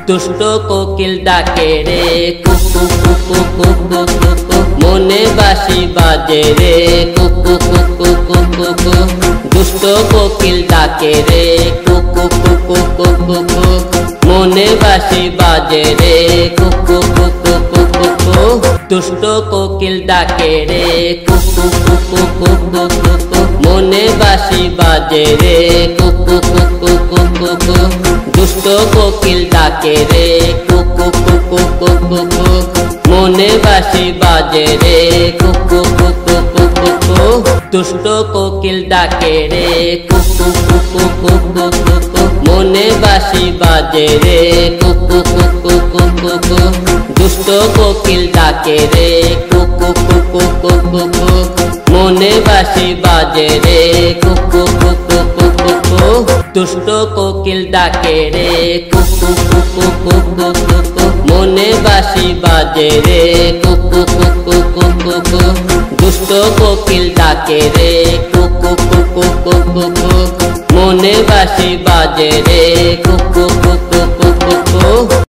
দুষ্ট কোকিল ডাকে রে কুকু কুকু কুকু কুকু মনে বাঁশি বাজে রে কুকু কুকু কুকু কুকু দুষ্ট কোকিল ডাকে রে কুকু কুকু কুকু কুকু মনে বাঁশি বাজে রে কুকু কুকু কুকু কুকু দুষ্ট কোকিল ডাকে রে কুকু কুকু কুকু কুকু মনে বাঁশি বাজে রে কুকু কুকু কুকু কুকু দুষ্ট কোকিল ডাকে রে কুকু কুকু কুকু কুকু মনে বাঁশি বাজে রে কুকু কুকু কুকু কুকু দুষ্ট কোকিল ডাকে রে কুকু কুকু কুকু কুকু মনে বাঁশি বাজে রে কুকু কুকু কুকু কুকু দুষ্ট কোকিল ডাকে রে কুকু কুকু কুকু কুকু মনে বাঁশি বাজে রে কুকু কুকু কুকু কুকু দুষ্ট কোকিল ডাকে রে কুকু কুকু কুকু কুকু মনে বাঁশি বাজে রে কুকু কুকু কুকু কুকু দুষ্ট কোকিল ডাকে রে কুকু কুকু কুকু কুকু মনে বাঁশি বাজে রে